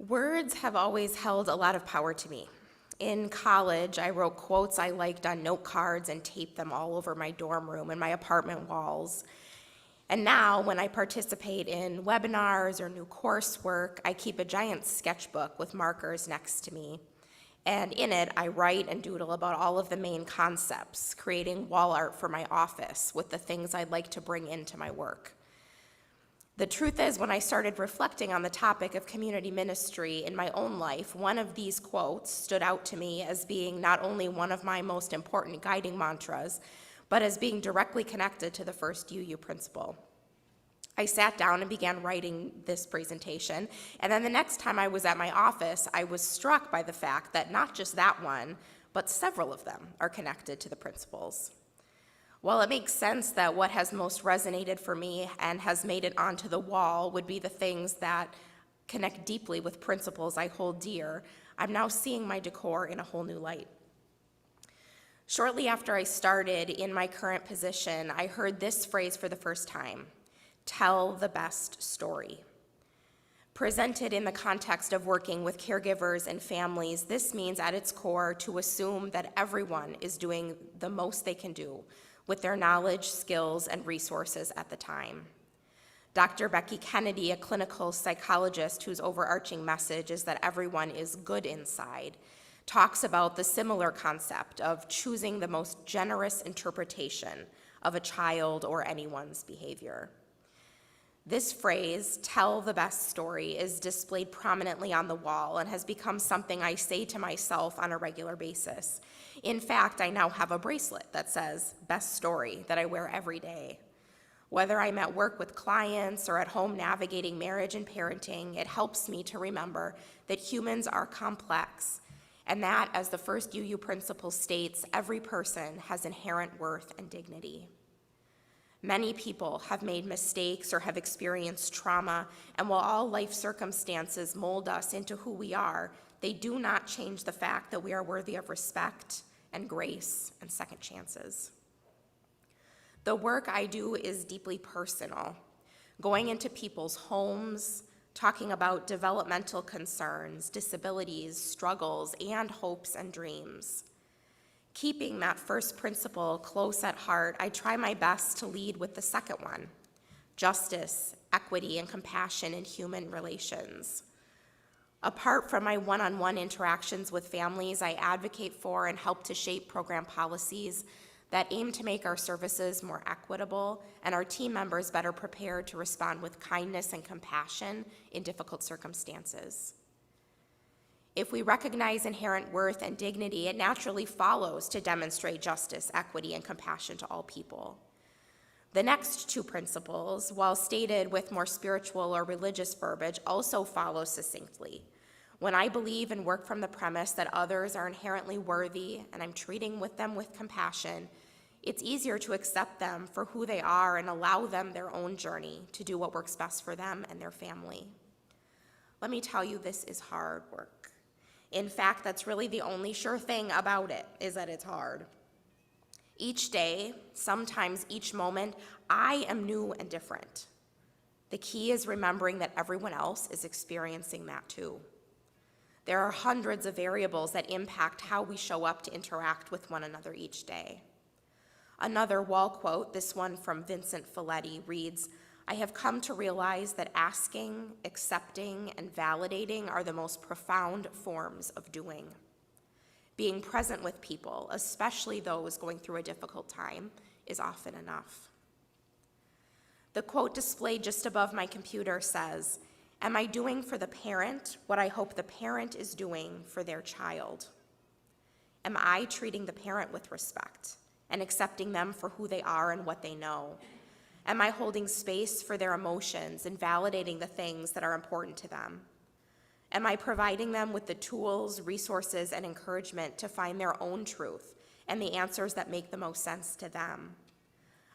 Words have always held a lot of power to me. In college, I wrote quotes I liked on note cards and taped them all over my dorm room and my apartment walls. And now, when I participate in webinars or new coursework, I keep a giant sketchbook with markers next to me. And in it, I write and doodle about all of the main concepts, creating wall art for my office with the things I'd like to bring into my work. The truth is, when I started reflecting on the topic of community ministry in my own life, one of these quotes stood out to me as being not only one of my most important guiding mantras, but as being directly connected to the first UU principle. I sat down and began writing this presentation, and then the next time I was at my office, I was struck by the fact that not just that one, but several of them are connected to the principles. While it makes sense that what has most resonated for me and has made it onto the wall would be the things that connect deeply with principles I hold dear, I'm now seeing my decor in a whole new light. Shortly after I started in my current position, I heard this phrase for the first time: tell the best story. Presented in the context of working with caregivers and families, this means at its core to assume that everyone is doing the most they can do with their knowledge, skills, and resources at the time. Dr. Becky Kennedy, a clinical psychologist whose overarching message is that everyone is good inside, talks about the similar concept of choosing the most generous interpretation of a child or anyone's behavior. This phrase, tell the best story, is displayed prominently on the wall and has become something I say to myself on a regular basis. In fact, I now have a bracelet that says best story that I wear every day. Whether I'm at work with clients or at home navigating marriage and parenting, it helps me to remember that humans are complex and that, as the first UU principle states, every person has inherent worth and dignity. Many people have made mistakes or have experienced trauma, and while all life circumstances mold us into who we are, they do not change the fact that we are worthy of respect and grace and second chances. The work I do is deeply personal, going into people's homes, talking about developmental concerns, disabilities, struggles, and hopes and dreams. Keeping that first principle close at heart, I try my best to lead with the second one: justice, equity, and compassion in human relations. Apart from my one-on-one interactions with families, I advocate for and help to shape program policies that aim to make our services more equitable and our team members better prepared to respond with kindness and compassion in difficult circumstances. If we recognize inherent worth and dignity, it naturally follows to demonstrate justice, equity, and compassion to all people. The next two principles, while stated with more spiritual or religious verbiage, also follow succinctly. When I believe and work from the premise that others are inherently worthy and I'm treating with them with compassion, it's easier to accept them for who they are and allow them their own journey to do what works best for them and their family. Let me tell you, this is hard work. In fact, that's really the only sure thing about it, is that it's hard. Each day, sometimes each moment, I am new and different. The key is remembering that everyone else is experiencing that too. There are hundreds of variables that impact how we show up to interact with one another each day. Another wall quote, this one from Vincent Folletti, reads, "I have come to realize that asking, accepting, and validating are the most profound forms of doing. Being present with people, especially those going through a difficult time, is often enough." The quote displayed just above my computer says, "Am I doing for the parent what I hope the parent is doing for their child? Am I treating the parent with respect and accepting them for who they are and what they know? Am I holding space for their emotions and validating the things that are important to them? Am I providing them with the tools, resources, and encouragement to find their own truth and the answers that make the most sense to them?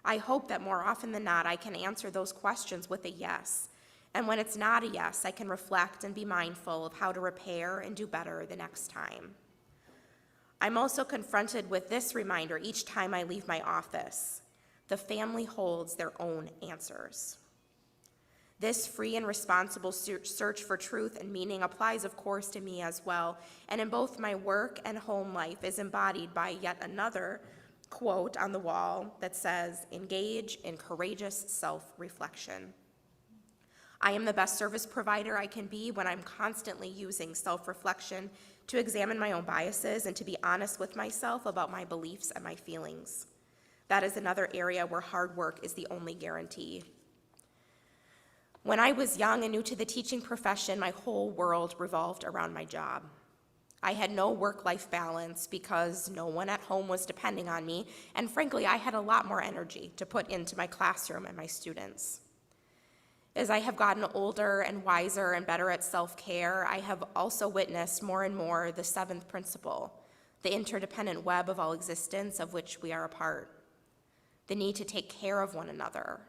I hope that more often than not, I can answer those questions with a yes. And when it's not a yes, I can reflect and be mindful of how to repair and do better the next time." I'm also confronted with this reminder each time I leave my office: the family holds their own answers. This free and responsible search for truth and meaning applies, of course, to me as well, and in both my work and home life is embodied by yet another quote on the wall that says, "Engage in courageous self-reflection." I am the best service provider I can be when I'm constantly using self-reflection to examine my own biases and to be honest with myself about my beliefs and my feelings. That is another area where hard work is the only guarantee. When I was young and new to the teaching profession, my whole world revolved around my job. I had no work-life balance because no one at home was depending on me, and frankly, I had a lot more energy to put into my classroom and my students. As I have gotten older and wiser and better at self-care, I have also witnessed more and more the seventh principle, the interdependent web of all existence of which we are a part. The need to take care of one another,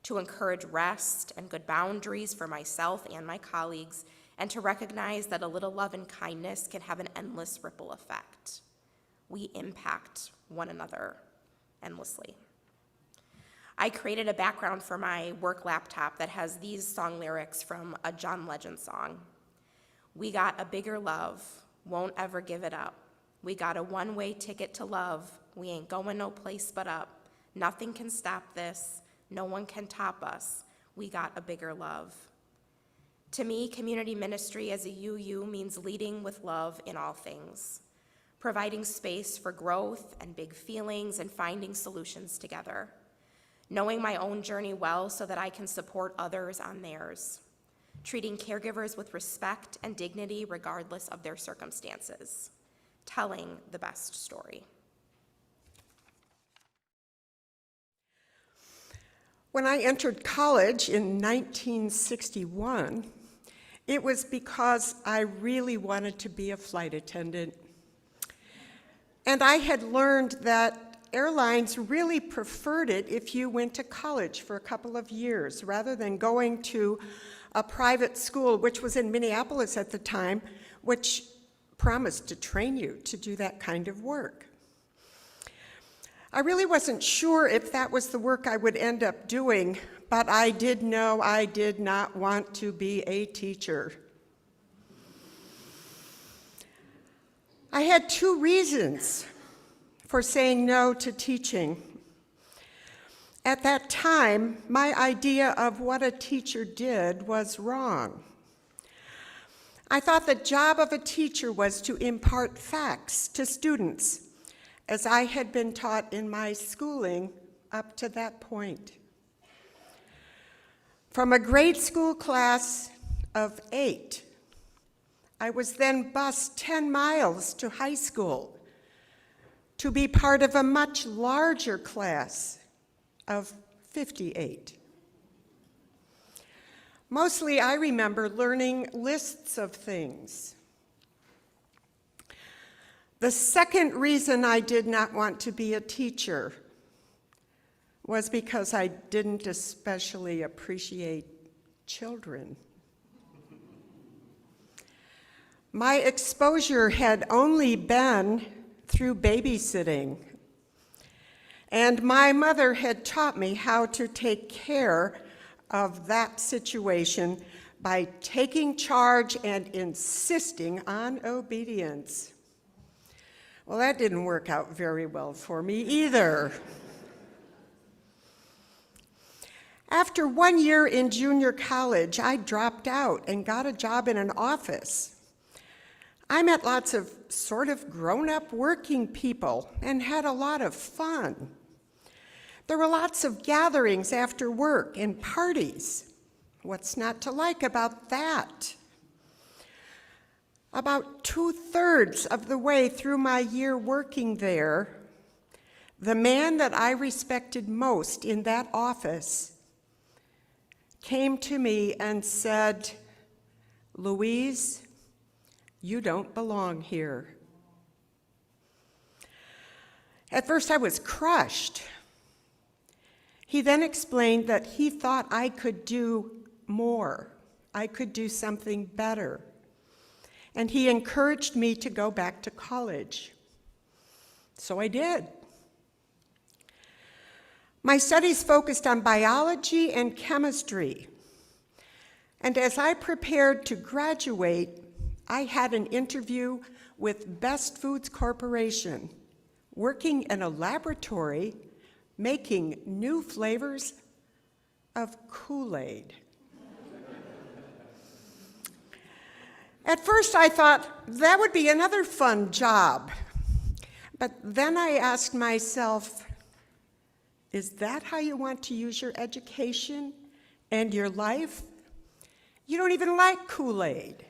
to encourage rest and good boundaries for myself and my colleagues, and to recognize that a little love and kindness can have an endless ripple effect. We impact one another endlessly. I created a background for my work laptop that has these song lyrics from a John Legend song. "We got a bigger love, won't ever give it up. We got a one-way ticket to love, we ain't going no place but up. Nothing can stop this, no one can top us. We got a bigger love." To me, community ministry as a UU means leading with love in all things, providing space for growth and big feelings and finding solutions together, knowing my own journey well so that I can support others on theirs, treating caregivers with respect and dignity regardless of their circumstances, telling the best story. When I entered college in 1961, it was because I really wanted to be a flight attendant. And I had learned that airlines really preferred it if you went to college for a couple of years rather than going to a private school, which was in Minneapolis at the time, which promised to train you to do that kind of work. I really wasn't sure if that was the work I would end up doing, but I did know I did not want to be a teacher. I had two reasons for saying no to teaching. At that time, my idea of what a teacher did was wrong. I thought the job of a teacher was to impart facts to students, as I had been taught in my schooling up to that point. From a grade school class of 8, I was then bused 10 miles to high school to be part of a much larger class of 58. Mostly, I remember learning lists of things. The second reason I did not want to be a teacher was because I didn't especially appreciate children. My exposure had only been through babysitting, and my mother had taught me how to take care of that situation by taking charge and insisting on obedience. Well, that didn't work out very well for me either. After 1 year in junior college, I dropped out and got a job in an office. I met lots of sort of grown-up working people and had a lot of fun. There were lots of gatherings after work and parties. What's not to like about that? About 2/3 of the way through my year working there, the man that I respected most in that office came to me and said, "Louise, you don't belong here." At first I was crushed. He then explained that he thought I could do more. I could do something better. And he encouraged me to go back to college. So I did. My studies focused on biology and chemistry. And as I prepared to graduate, I had an interview with Best Foods Corporation, working in a laboratory making new flavors of Kool-Aid. At first I thought that would be another fun job, but then I asked myself, is that how you want to use your education and your life? You don't even like Kool-Aid.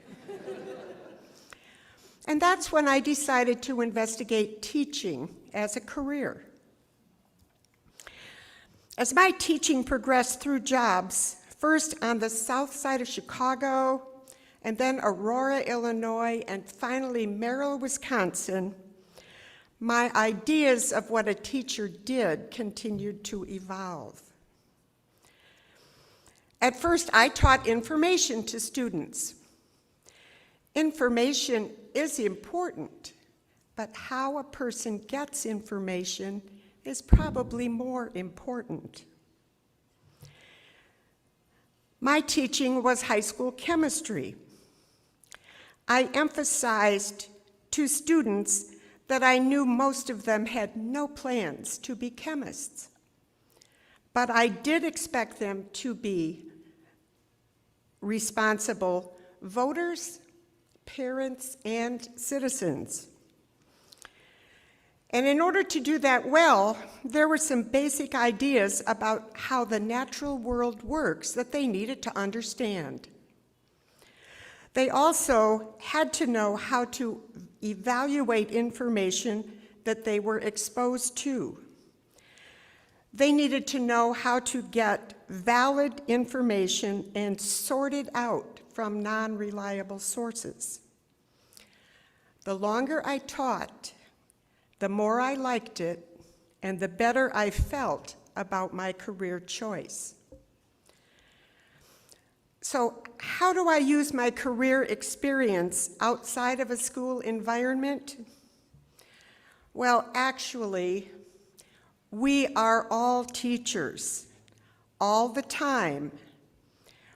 And that's when I decided to investigate teaching as a career. As my teaching progressed through jobs, first on the south side of Chicago, and then Aurora, Illinois, and finally Merrill, Wisconsin, my ideas of what a teacher did continued to evolve. At first, I taught information to students. Information is important, but how a person gets information is probably more important. My teaching was high school chemistry. I emphasized to students that I knew most of them had no plans to be chemists, but I did expect them to be responsible voters, parents, and citizens. And in order to do that well, there were some basic ideas about how the natural world works that they needed to understand. They also had to know how to evaluate information that they were exposed to. They needed to know how to get valid information and sort it out from non-reliable sources. The longer I taught, the more I liked it, and the better I felt about my career choice. So how do I use my career experience outside of a school environment? Well, actually, we are all teachers, all the time,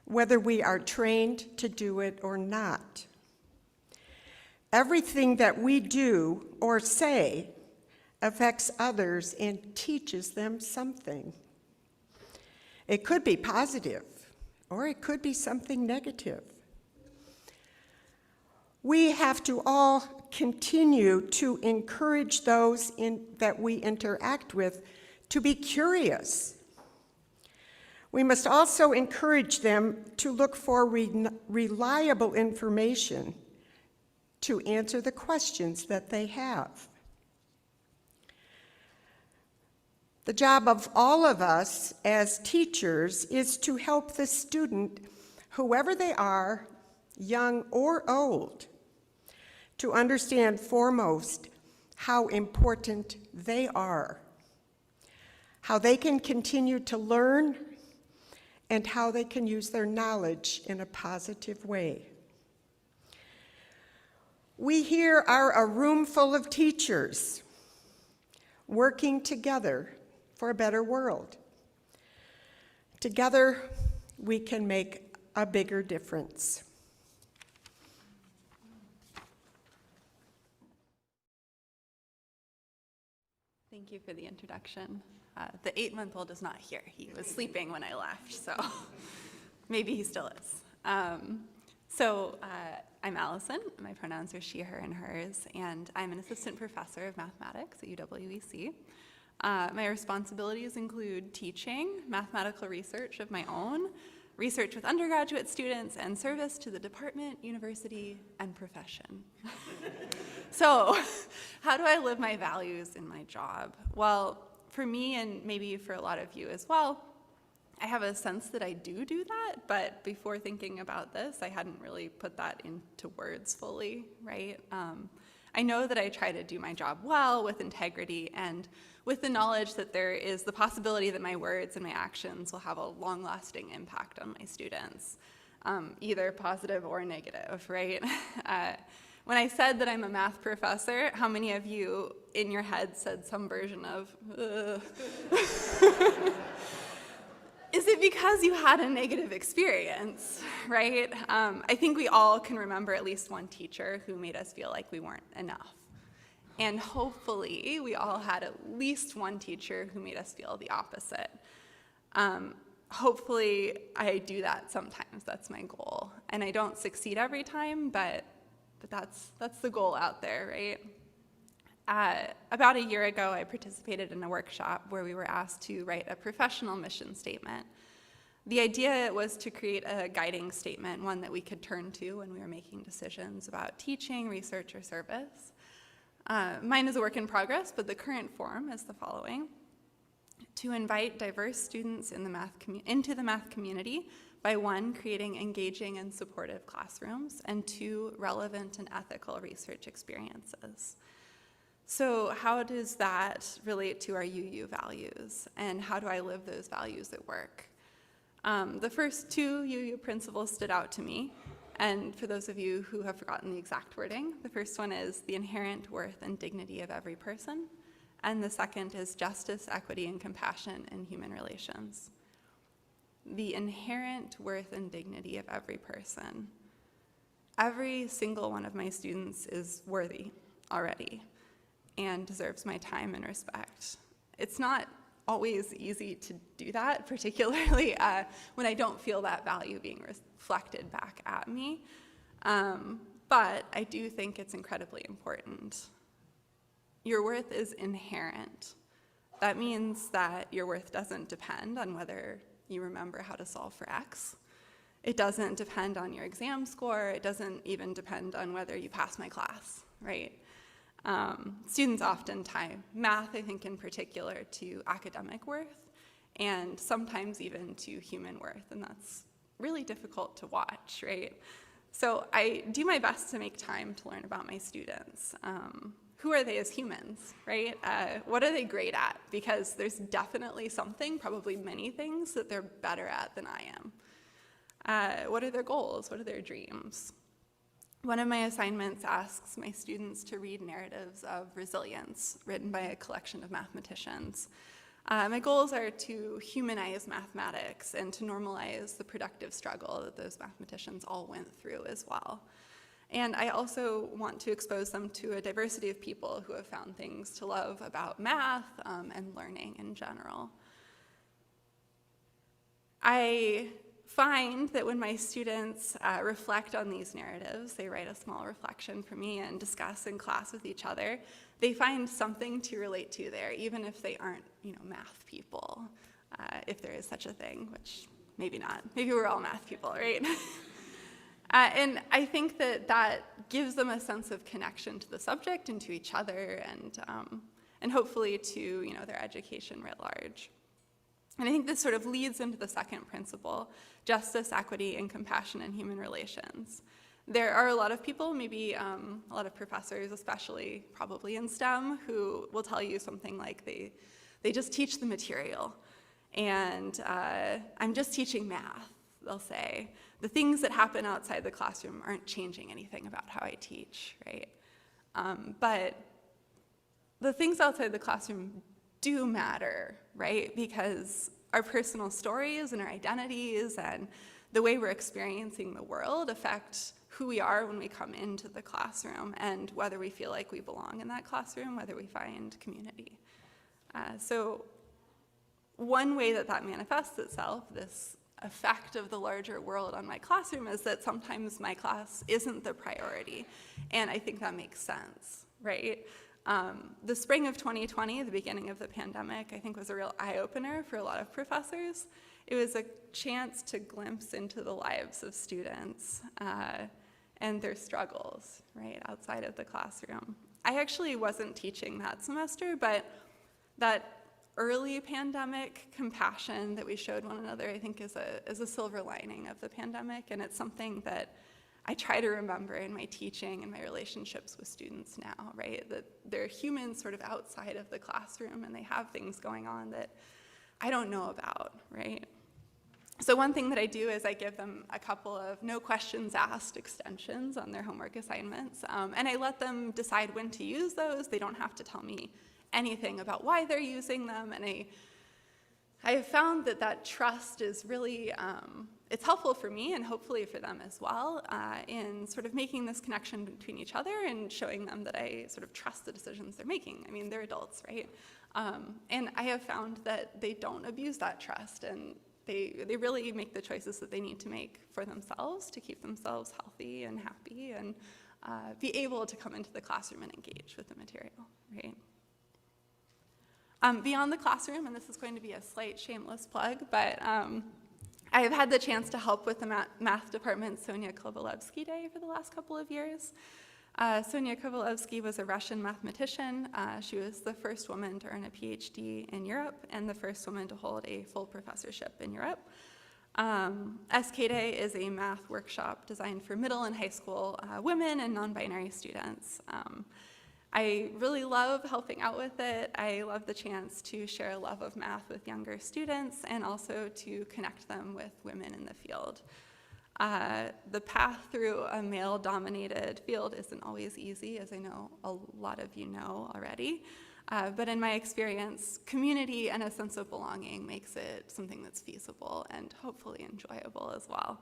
whether we are trained to do it or not. Everything that we do or say affects others and teaches them something. It could be positive, or it could be something negative. We have to all continue to encourage those that we interact with to be curious. We must also encourage them to look for reliable information to answer the questions that they have. The job of all of us as teachers is to help the student, whoever they are, young or old, to understand foremost how important they are, how they can continue to learn, and how they can use their knowledge in a positive way. We here are a room full of teachers working together for a better world. Together, we can make a bigger difference. Thank you for the introduction. The 8-month-old is not here. He was sleeping when I left, so maybe he still is. I'm Allison. My pronouns are she, her, and hers, and I'm an assistant professor of mathematics at UWEC. My responsibilities include teaching, mathematical research of my own, research with undergraduate students, and service to the department, university, and profession. So, how do I live my values in my job? Well, for me, and maybe for a lot of you as well, I have a sense that I do that, but before thinking about this, I hadn't really put that into words fully, right? I know that I try to do my job well, with integrity, and with the knowledge that there is the possibility that my words and my actions will have a long-lasting impact on my students, either positive or negative, right? When I said that I'm a math professor, how many of you in your head said some version of, ugh? Is it because because you had a negative experience, right? I think we all can remember at least one teacher who made us feel like we weren't enough. And hopefully we all had at least one teacher who made us feel the opposite. Hopefully I do that sometimes. That's my goal. And I don't succeed every time, but that's the goal out there, right? About a year ago, I participated in a workshop where we were asked to write a professional mission statement. The idea was to create a guiding statement, one that we could turn to when we were making decisions about teaching, research, or service. Mine is a work in progress, but the current form is the following: to invite diverse students into the math community by 1, creating engaging and supportive classrooms, and 2, relevant and ethical research experiences. So how does that relate to our UU values, and how do I live those values at work? The first 2 UU principles stood out to me, and for those of you who have forgotten the exact wording, the first one is the inherent worth and dignity of every person, and the second is justice, equity, and compassion in human relations. The inherent worth and dignity of every person. Every single one of my students is worthy already and deserves my time and respect. It's not always easy to do that, particularly when I don't feel that value being reflected back at me. But I do think it's incredibly important. Your worth is inherent. That means that your worth doesn't depend on whether you remember how to solve for X. It doesn't depend on your exam score. It doesn't even depend on whether you pass my class, right? Students often tie math, I think in particular, to academic worth, and sometimes even to human worth, and that's really difficult to watch, right? So I do my best to make time to learn about my students. Who are they as humans, right? What are they great at? Because there's definitely something, probably many things, that they're better at than I am. What are their goals? What are their dreams? One of my assignments asks my students to read narratives of resilience written by a collection of mathematicians. My goals are to humanize mathematics and to normalize the productive struggle that those mathematicians all went through as well. And I also want to expose them to a diversity of people who have found things to love about math and learning in general. I find that when my students reflect on these narratives, they write a small reflection for me and discuss in class with each other, they find something to relate to there, even if they aren't, math people, if there is such a thing, which maybe not. Maybe we're all math people, right? And I think that gives them a sense of connection to the subject and to each other and hopefully to, their education writ large. And I think this sort of leads into the second principle, justice, equity, and compassion in human relations. There are a lot of people, maybe a lot of professors, especially probably in STEM, who will tell you something like they just teach the material. And I'm just teaching math, they'll say. The things that happen outside the classroom aren't changing anything about how I teach, right? But the things outside the classroom do matter, right? Because our personal stories and our identities and the way we're experiencing the world affect who we are when we come into the classroom and whether we feel like we belong in that classroom, whether we find community. So one way that manifests itself, this effect of the larger world on my classroom, is that sometimes my class isn't the priority. And I think that makes sense, right? The spring of 2020, the beginning of the pandemic, I think was a real eye-opener for a lot of professors. It was a chance to glimpse into the lives of students and their struggles, right, outside of the classroom. I actually wasn't teaching that semester, but that early pandemic compassion that we showed one another, I think, is a silver lining of the pandemic, and it's something that I try to remember in my teaching and my relationships with students now, right? That they're humans sort of outside of the classroom and they have things going on that I don't know about, right? So one thing that I do is I give them a couple of no questions asked extensions on their homework assignments, and I let them decide when to use those. They don't have to tell me anything about why they're using them, and I have found that that trust is really, it's helpful for me and hopefully for them as well in sort of making this connection between each other and showing them that I sort of trust the decisions they're making. I mean, they're adults, right? And I have found that they don't abuse that trust, and they really make the choices that they need to make for themselves to keep themselves healthy and happy and be able to come into the classroom and engage with the material, right? Beyond the classroom, and this is going to be a slight shameless plug, but I have had the chance to help with the math department's Sonia Kovalevsky Day for the last couple of years. Sonia Kovalevsky was a Russian mathematician. She was the first woman to earn a PhD in Europe and the first woman to hold a full professorship in Europe. SK Day is a math workshop designed for middle and high school women and non-binary students. I really love helping out with it. I love the chance to share a love of math with younger students and also to connect them with women in the field. The path through a male-dominated field isn't always easy, as I know a lot of you know already. But in my experience, community and a sense of belonging makes it something that's feasible and hopefully enjoyable as well.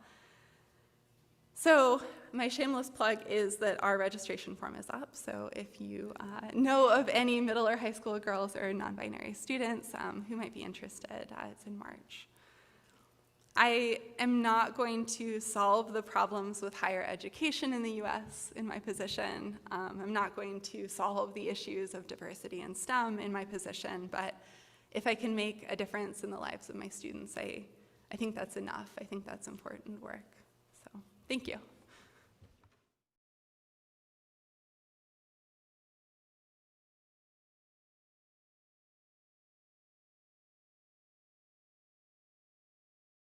So my shameless plug is that our registration form is up. So if you know of any middle or high school girls or non-binary students who might be interested, it's in March. I am not going to solve the problems with higher education in the US in my position. I'm not going to solve the issues of diversity in STEM in my position, but if I can make a difference in the lives of my students, I think that's enough. I think that's important work. So thank you.